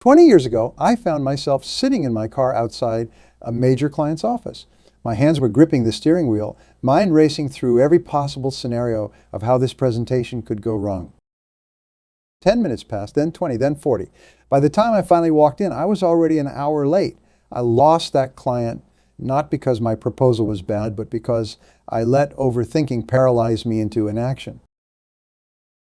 20 years ago, I found myself sitting in my car outside a major client's office. My hands were gripping the steering wheel, mind racing through every possible scenario of how this presentation could go wrong. 10 minutes passed, then 20, then 40. By the time I finally walked in, I was already an hour late. I lost that client, not because my proposal was bad, but because I let overthinking paralyze me into inaction.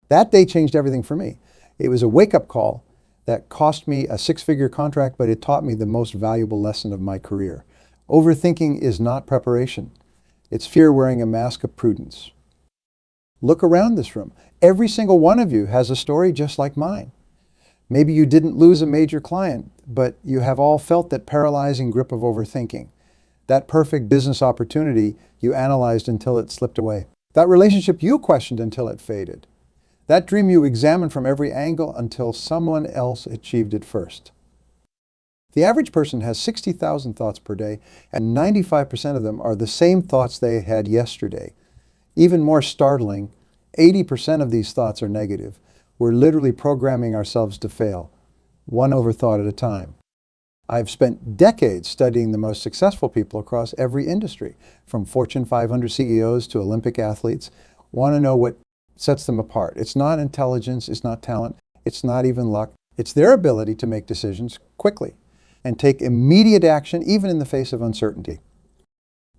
That day changed everything for me. It was a wake-up call that cost me a six-figure contract, but it taught me the most valuable lesson of my career. Overthinking is not preparation. It's fear wearing a mask of prudence. Look around this room. Every single one of you has a story just like mine. Maybe you didn't lose a major client, but you have all felt that paralyzing grip of overthinking. That perfect business opportunity you analyzed until it slipped away. That relationship you questioned until it faded. That dream you examined from every angle until someone else achieved it first. The average person has 60,000 thoughts per day, and 95% of them are the same thoughts they had yesterday. Even more startling, 80% of these thoughts are negative. We're literally programming ourselves to fail, one overthought at a time. I've spent decades studying the most successful people across every industry, from Fortune 500 CEOs to Olympic athletes. Want to know what sets them apart. It's not intelligence, it's not talent, it's not even luck. It's their ability to make decisions quickly and take immediate action even in the face of uncertainty.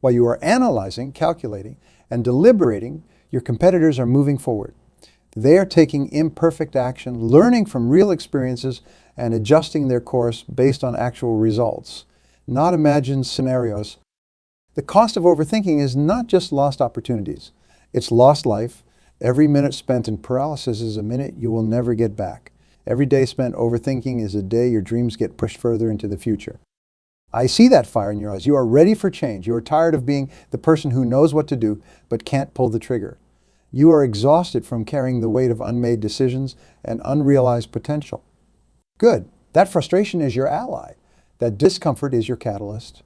While you are analyzing, calculating, and deliberating, your competitors are moving forward. They are taking imperfect action, learning from real experiences, and adjusting their course based on actual results, not imagined scenarios. The cost of overthinking is not just lost opportunities. It's lost life. Every minute spent in paralysis is a minute you will never get back. Every day spent overthinking is a day your dreams get pushed further into the future. I see that fire in your eyes. You are ready for change. You are tired of being the person who knows what to do but can't pull the trigger. You are exhausted from carrying the weight of unmade decisions and unrealized potential. Good. That frustration is your ally. That discomfort is your catalyst.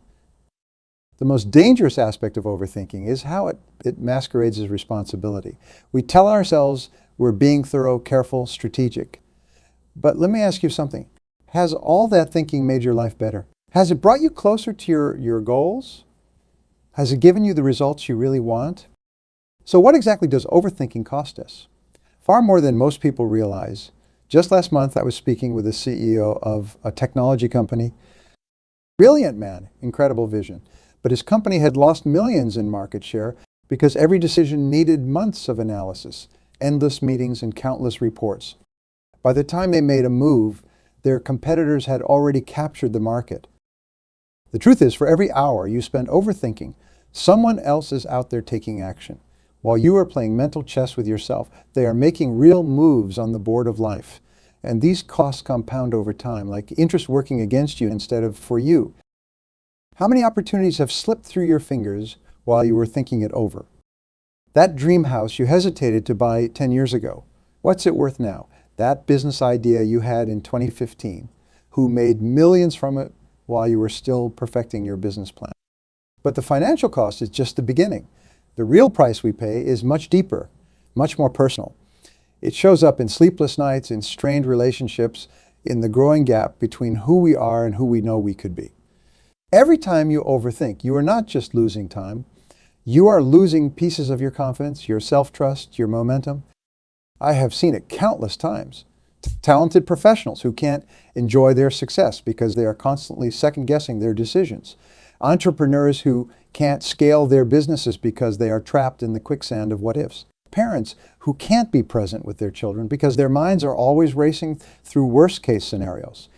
The most dangerous aspect of overthinking is how it masquerades as responsibility. We tell ourselves we're being thorough, careful, strategic. But let me ask you something. Has all that thinking made your life better? Has it brought you closer to your goals? Has it given you the results you really want? So what exactly does overthinking cost us? Far more than most people realize. Just last month, I was speaking with the CEO of a technology company. Brilliant man, incredible vision. But his company had lost millions in market share because every decision needed months of analysis, endless meetings, and countless reports. By the time they made a move, their competitors had already captured the market. The truth is, for every hour you spend overthinking, someone else is out there taking action. While you are playing mental chess with yourself, they are making real moves on the board of life. And these costs compound over time, like interest working against you instead of for you. How many opportunities have slipped through your fingers while you were thinking it over? That dream house you hesitated to buy 10 years ago, what's it worth now? That business idea you had in 2015, who made millions from it while you were still perfecting your business plan. But the financial cost is just the beginning. The real price we pay is much deeper, much more personal. It shows up in sleepless nights, in strained relationships, in the growing gap between who we are and who we know we could be. Every time you overthink, you are not just losing time, you are losing pieces of your confidence, your self-trust, your momentum. I have seen it countless times. Talented professionals who can't enjoy their success because they are constantly second-guessing their decisions. Entrepreneurs who can't scale their businesses because they are trapped in the quicksand of what-ifs. Parents who can't be present with their children because their minds are always racing through worst-case scenarios.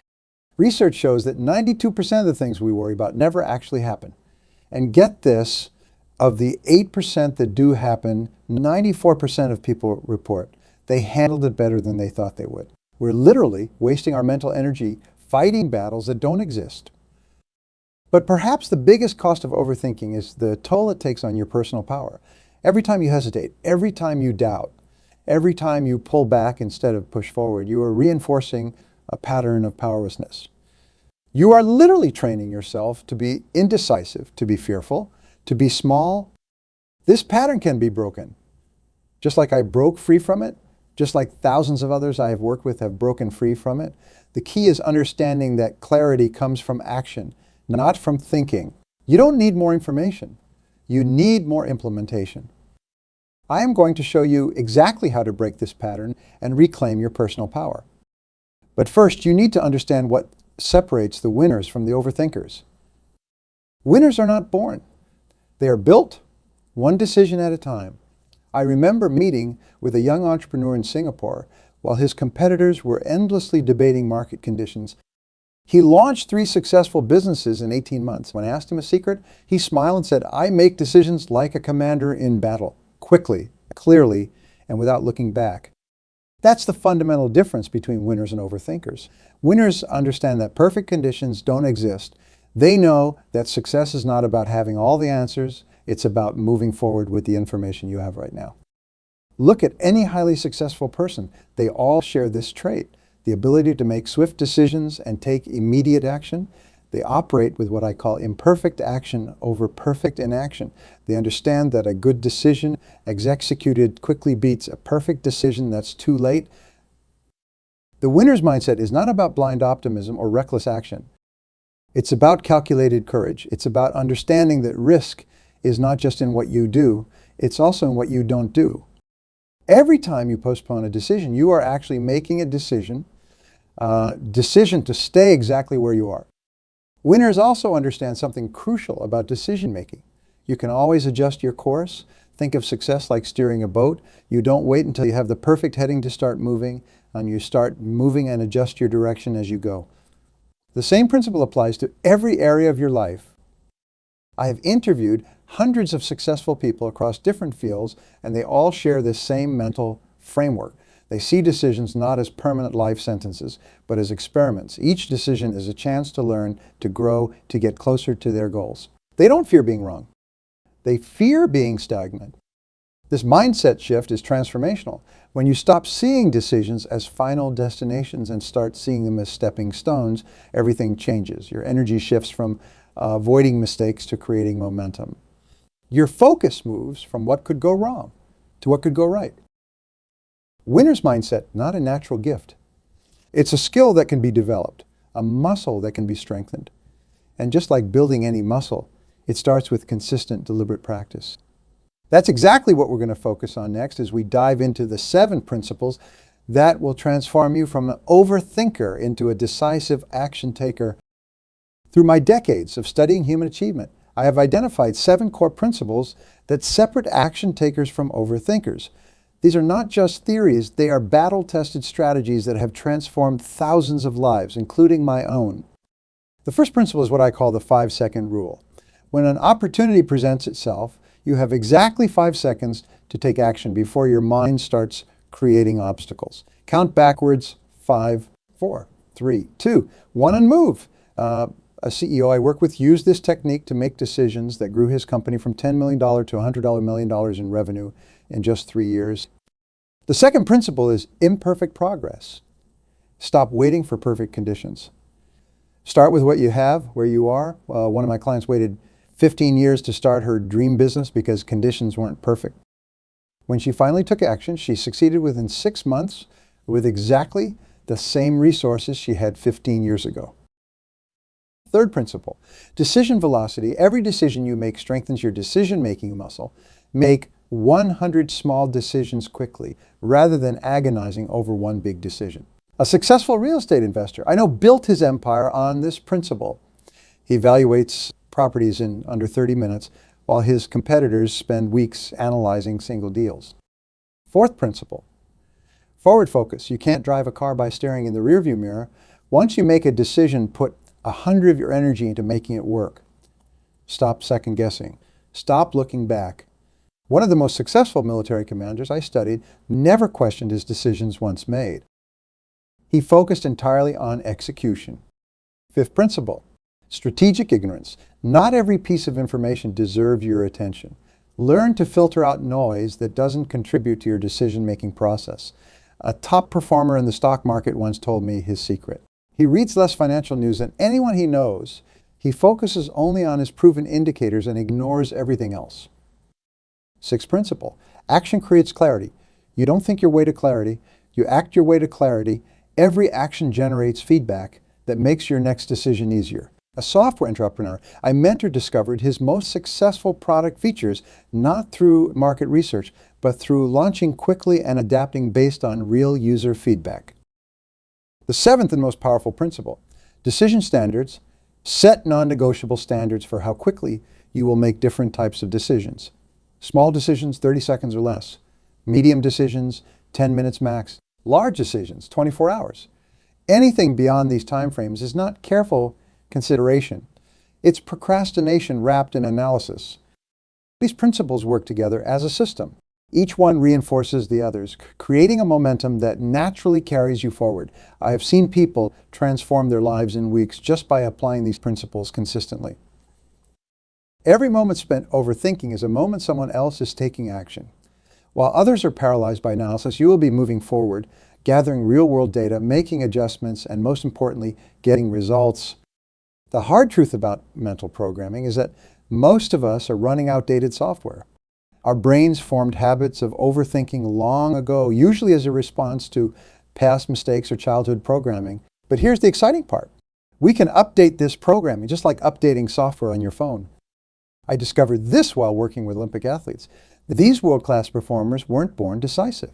Research shows that 92% of the things we worry about never actually happen. And get this, of the 8% that do happen, 94% of people report they handled it better than they thought they would. We're literally wasting our mental energy fighting battles that don't exist. But perhaps the biggest cost of overthinking is the toll it takes on your personal power. Every time you hesitate, every time you doubt, every time you pull back instead of push forward, you are reinforcing a pattern of powerlessness. You are literally training yourself to be indecisive, to be fearful, to be small. This pattern can be broken. Just like I broke free from it, just like thousands of others I have worked with have broken free from it. The key is understanding that clarity comes from action, not from thinking. You don't need more information. You need more implementation. I am going to show you exactly how to break this pattern and reclaim your personal power. But first, you need to understand what separates the winners from the overthinkers. Winners are not born. They are built one decision at a time. I remember meeting with a young entrepreneur in Singapore while his competitors were endlessly debating market conditions. He launched 3 successful businesses in 18 months. When I asked him a secret, he smiled and said, "I make decisions like a commander in battle, quickly, clearly, and without looking back." That's the fundamental difference between winners and overthinkers. Winners understand that perfect conditions don't exist. They know that success is not about having all the answers. It's about moving forward with the information you have right now. Look at any highly successful person. They all share this trait, the ability to make swift decisions and take immediate action. They operate with what I call imperfect action over perfect inaction. They understand that a good decision executed quickly beats a perfect decision that's too late. The winner's mindset is not about blind optimism or reckless action. It's about calculated courage. It's about understanding that risk is not just in what you do, it's also in what you don't do. Every time you postpone a decision, you are actually making a decision to stay exactly where you are. Winners also understand something crucial about decision making. You can always adjust your course. Think of success like steering a boat. You don't wait until you have the perfect heading to start moving, and you start moving and adjust your direction as you go. The same principle applies to every area of your life. I have interviewed hundreds of successful people across different fields, and they all share this same mental framework. They see decisions not as permanent life sentences, but as experiments. Each decision is a chance to learn, to grow, to get closer to their goals. They don't fear being wrong. They fear being stagnant. This mindset shift is transformational. When you stop seeing decisions as final destinations and start seeing them as stepping stones, everything changes. Your energy shifts from avoiding mistakes to creating momentum. Your focus moves from what could go wrong to what could go right. Winner's mindset, not a natural gift. It's a skill that can be developed, a muscle that can be strengthened. And just like building any muscle, it starts with consistent, deliberate practice. That's exactly what we're going to focus on next as we dive into the 7 principles that will transform you from an overthinker into a decisive action taker. Through my decades of studying human achievement, I have identified 7 core principles that separate action takers from overthinkers. These are not just theories, they are battle-tested strategies that have transformed thousands of lives, including my own. The first principle is what I call the 5-second rule. When an opportunity presents itself, you have exactly 5 seconds to take action before your mind starts creating obstacles. Count backwards, 5, 4, 3, 2, 1, and move. A CEO I work with used this technique to make decisions that grew his company from $10 million to $100 million in revenue in just 3 years. The second principle is imperfect progress. Stop waiting for perfect conditions. Start with what you have, where you are. One of my clients waited 15 years to start her dream business because conditions weren't perfect. When she finally took action, she succeeded within 6 months with exactly the same resources she had 15 years ago. Third principle, decision velocity. Every decision you make strengthens your decision-making muscle. Make 100 small decisions quickly rather than agonizing over one big decision. A successful real estate investor I know built his empire on this principle. He evaluates properties in under 30 minutes while his competitors spend weeks analyzing single deals. Fourth principle, forward focus. You can't drive a car by staring in the rearview mirror. Once you make a decision, put 100 of your energy into making it work. Stop second guessing. Stop looking back. One of the most successful military commanders I studied never questioned his decisions once made. He focused entirely on execution. Fifth principle, strategic ignorance. Not every piece of information deserves your attention. Learn to filter out noise that doesn't contribute to your decision-making process. A top performer in the stock market once told me his secret. He reads less financial news than anyone he knows. He focuses only on his proven indicators and ignores everything else. Sixth principle, action creates clarity. You don't think your way to clarity, you act your way to clarity. Every action generates feedback that makes your next decision easier. A software entrepreneur I mentored discovered his most successful product features not through market research, but through launching quickly and adapting based on real user feedback. The seventh and most powerful principle, decision standards. Set non-negotiable standards for how quickly you will make different types of decisions. Small decisions, 30 seconds or less. Medium decisions, 10 minutes max. Large decisions, 24 hours. Anything beyond these timeframes is not careful consideration. It's procrastination wrapped in analysis. These principles work together as a system. Each one reinforces the others, creating a momentum that naturally carries you forward. I have seen people transform their lives in weeks just by applying these principles consistently. Every moment spent overthinking is a moment someone else is taking action. While others are paralyzed by analysis, you will be moving forward, gathering real-world data, making adjustments, and most importantly, getting results. The hard truth about mental programming is that most of us are running outdated software. Our brains formed habits of overthinking long ago, usually as a response to past mistakes or childhood programming. But here's the exciting part. We can update this programming, just like updating software on your phone. I discovered this while working with Olympic athletes. These world-class performers weren't born decisive.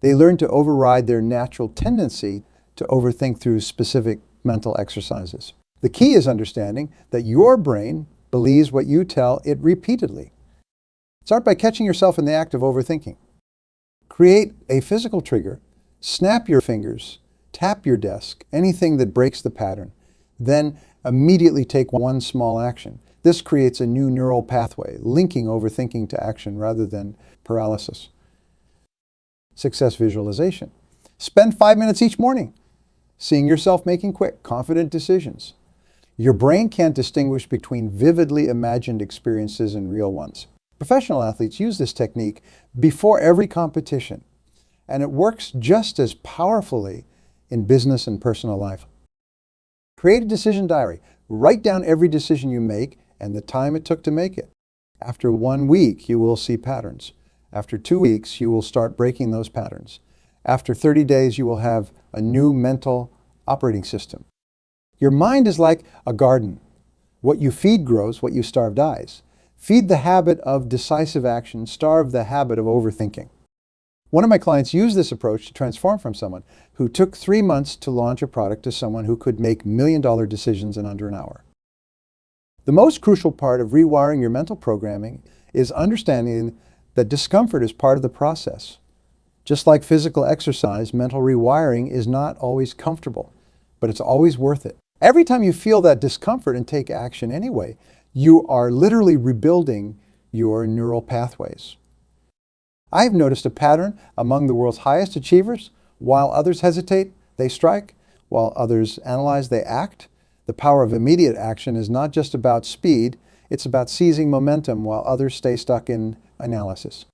They learned to override their natural tendency to overthink through specific mental exercises. The key is understanding that your brain believes what you tell it repeatedly. Start by catching yourself in the act of overthinking. Create a physical trigger. Snap your fingers. Tap your desk. Anything that breaks the pattern. Then immediately take one small action. This creates a new neural pathway, linking overthinking to action rather than paralysis. Success visualization. Spend 5 minutes each morning seeing yourself making quick, confident decisions. Your brain can't distinguish between vividly imagined experiences and real ones. Professional athletes use this technique before every competition, and it works just as powerfully in business and personal life. Create a decision diary. Write down every decision you make and the time it took to make it. After 1 week, you will see patterns. After 2 weeks, you will start breaking those patterns. After 30 days, you will have a new mental operating system. Your mind is like a garden. What you feed grows, what you starve dies. Feed the habit of decisive action, starve the habit of overthinking. One of my clients used this approach to transform from someone who took 3 months to launch a product to someone who could make million-dollar decisions in under an hour. The most crucial part of rewiring your mental programming is understanding that discomfort is part of the process. Just like physical exercise, mental rewiring is not always comfortable, but it's always worth it. Every time you feel that discomfort and take action anyway, you are literally rebuilding your neural pathways. I've noticed a pattern among the world's highest achievers. While others hesitate, they strike. While others analyze, they act. The power of immediate action is not just about speed, it's about seizing momentum while others stay stuck in analysis.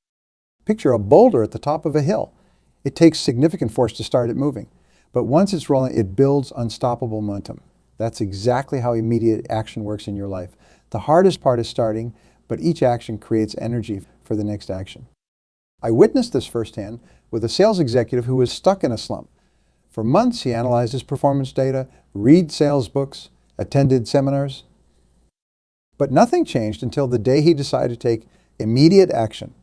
Picture a boulder at the top of a hill. It takes significant force to start it moving, but once it's rolling, it builds unstoppable momentum. That's exactly how immediate action works in your life. The hardest part is starting, but each action creates energy for the next action. I witnessed this firsthand with a sales executive who was stuck in a slump. For months, he analyzed his performance data, read sales books, attended seminars. But nothing changed until the day he decided to take immediate action.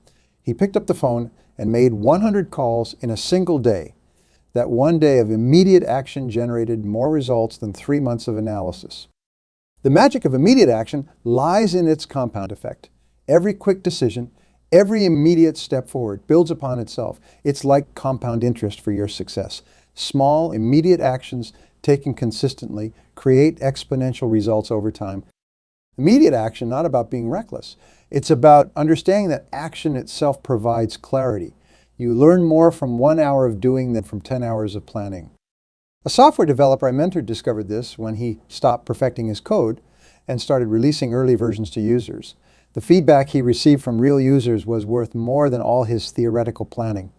He picked up the phone and made 100 calls in a single day. That one day of immediate action generated more results than 3 months of analysis. The magic of immediate action lies in its compound effect. Every quick decision, every immediate step forward builds upon itself. It's like compound interest for your success. Small, immediate actions taken consistently create exponential results over time. Immediate action, not about being reckless. It's about understanding that action itself provides clarity. You learn more from 1 hour of doing than from 10 hours of planning. A software developer I mentored discovered this when he stopped perfecting his code and started releasing early versions to users. The feedback he received from real users was worth more than all his theoretical planning.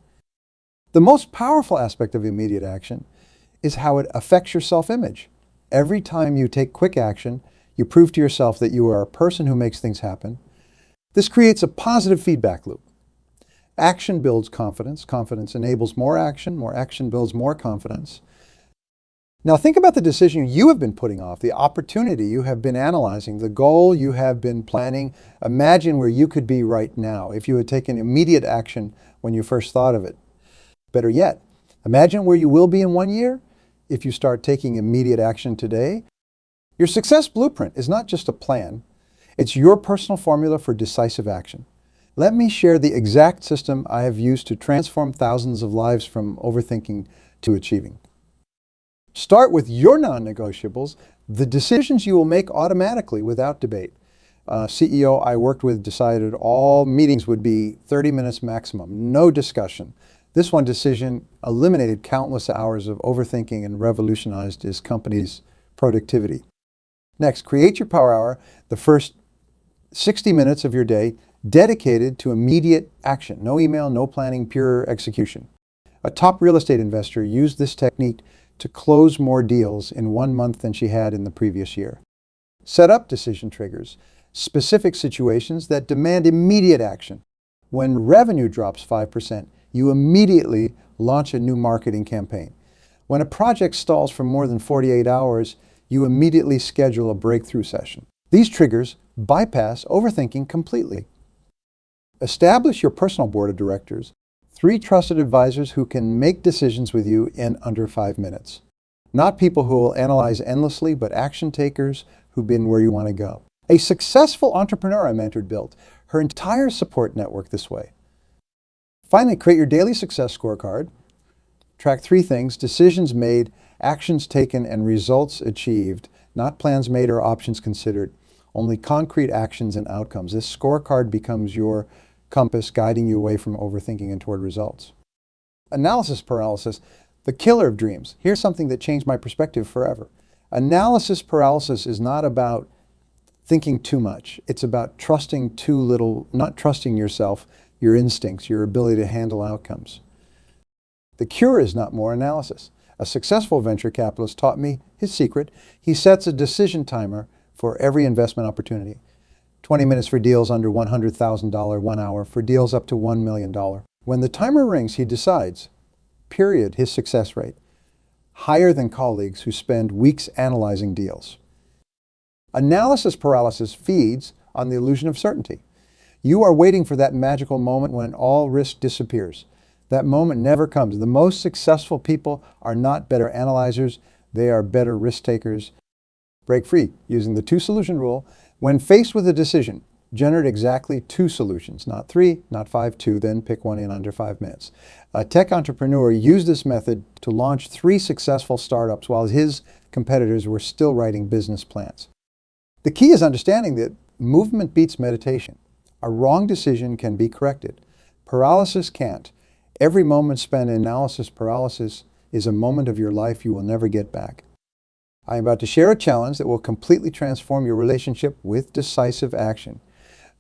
The most powerful aspect of immediate action is how it affects your self-image. Every time you take quick action, you prove to yourself that you are a person who makes things happen. This creates a positive feedback loop. Action builds confidence. Confidence enables more action. More action builds more confidence. Now think about the decision you have been putting off, the opportunity you have been analyzing, the goal you have been planning. Imagine where you could be right now if you had taken immediate action when you first thought of it. Better yet, imagine where you will be in 1 year if you start taking immediate action today. Your success blueprint is not just a plan. It's your personal formula for decisive action. Let me share the exact system I have used to transform thousands of lives from overthinking to achieving. Start with your non-negotiables, the decisions you will make automatically without debate. CEO I worked with decided all meetings would be 30 minutes maximum, no discussion. This one decision eliminated countless hours of overthinking and revolutionized his company's productivity. Next, create your power hour, the first 60 minutes of your day dedicated to immediate action. No email, no planning, pure execution. A top real estate investor used this technique to close more deals in 1 month than she had in the previous year. Set up decision triggers, specific situations that demand immediate action. When revenue drops 5%, you immediately launch a new marketing campaign. When a project stalls for more than 48 hours, you immediately schedule a breakthrough session. These triggers bypass overthinking completely. Establish your personal board of directors, 3 trusted advisors who can make decisions with you in under 5 minutes. Not people who will analyze endlessly, but action takers who've been where you want to go. A successful entrepreneur I mentored built her entire support network this way. Finally, create your daily success scorecard. Track 3 things: decisions made, actions taken, and results achieved, not plans made or options considered, only concrete actions and outcomes. This scorecard becomes your compass, guiding you away from overthinking and toward results. Analysis paralysis, the killer of dreams. Here's something that changed my perspective forever. Analysis paralysis is not about thinking too much. It's about trusting too little, not trusting yourself, your instincts, your ability to handle outcomes. The cure is not more analysis. A successful venture capitalist taught me his secret. He sets a decision timer for every investment opportunity. 20 minutes for deals under $100,000, 1 hour for deals up to $1 million. When the timer rings, he decides, period, his success rate, higher than colleagues who spend weeks analyzing deals. Analysis paralysis feeds on the illusion of certainty. You are waiting for that magical moment when all risk disappears. That moment never comes. The most successful people are not better analyzers, they are better risk takers. Break free using the 2-solution rule. When faced with a decision, generate exactly 2 solutions, not 3, not 5, 2, then pick one in under 5 minutes. A tech entrepreneur used this method to launch 3 successful startups while his competitors were still writing business plans. The key is understanding that movement beats meditation. A wrong decision can be corrected. Paralysis can't. Every moment spent in analysis paralysis is a moment of your life you will never get back. I am about to share a challenge that will completely transform your relationship with decisive action.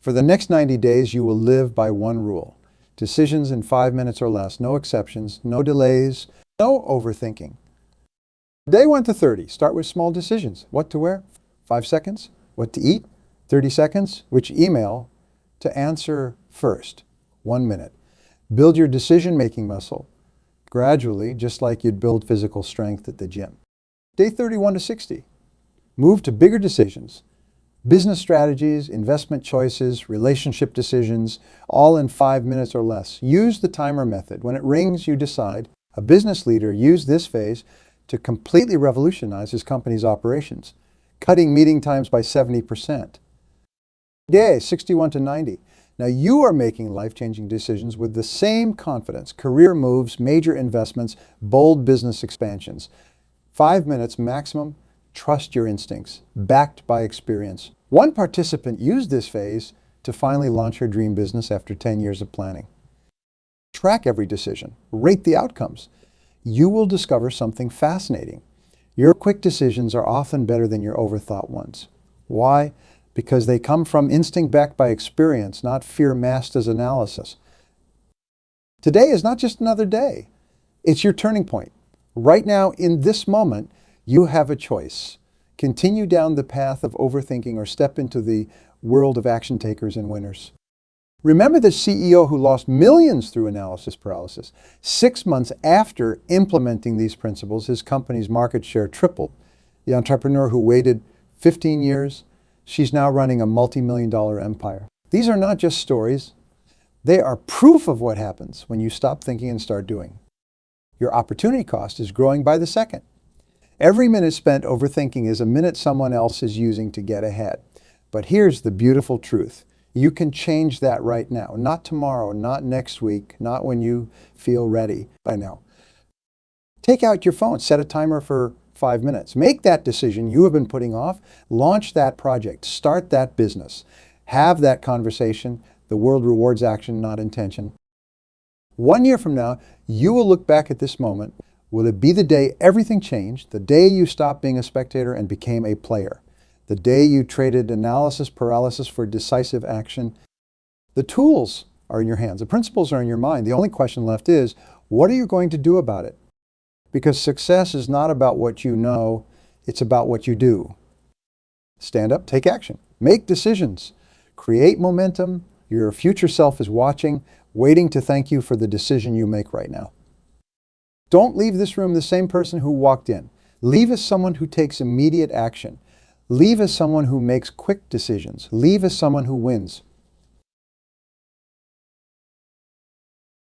For the next 90 days, you will live by one rule: decisions in 5 minutes or less, no exceptions, no delays, no overthinking. Day 1 to 30, start with small decisions. What to wear? 5 seconds. What to eat? 30 seconds. Which email to answer first? 1 minute. Build your decision-making muscle gradually, just like you'd build physical strength at the gym. Day 31 to 60. Move to bigger decisions. Business strategies, investment choices, relationship decisions, all in 5 minutes or less. Use the timer method. When it rings, you decide. A business leader used this phase to completely revolutionize his company's operations, cutting meeting times by 70%. Day 61 to 90. Now you are making life-changing decisions with the same confidence. Career moves, major investments, bold business expansions. 5 minutes maximum. Trust your instincts, backed by experience. One participant used this phase to finally launch her dream business after 10 years of planning. Track every decision. Rate the outcomes. You will discover something fascinating. Your quick decisions are often better than your overthought ones. Why? Because they come from instinct backed by experience, not fear masked as analysis. Today is not just another day. It's your turning point. Right now, in this moment, you have a choice. Continue down the path of overthinking or step into the world of action takers and winners. Remember the CEO who lost millions through analysis paralysis. 6 months after implementing these principles, his company's market share tripled. The entrepreneur who waited 15 years, she's now running a multi-million-dollar empire. These are not just stories. They are proof of what happens when you stop thinking and start doing. Your opportunity cost is growing by the second. Every minute spent overthinking is a minute someone else is using to get ahead. But here's the beautiful truth. You can change that right now. Not tomorrow, not next week, not when you feel ready, but now. Take out your phone, set a timer for 5 minutes. Make that decision you have been putting off. Launch that project. Start that business. Have that conversation. The world rewards action, not intention. 1 year from now, you will look back at this moment. Will it be the day everything changed, the day you stopped being a spectator and became a player, the day you traded analysis paralysis for decisive action? The tools are in your hands. The principles are in your mind. The only question left is, what are you going to do about it? Because success is not about what you know, it's about what you do. Stand up, take action, make decisions, create momentum. Your future self is watching, waiting to thank you for the decision you make right now. Don't leave this room the same person who walked in. Leave as someone who takes immediate action. Leave as someone who makes quick decisions. Leave as someone who wins.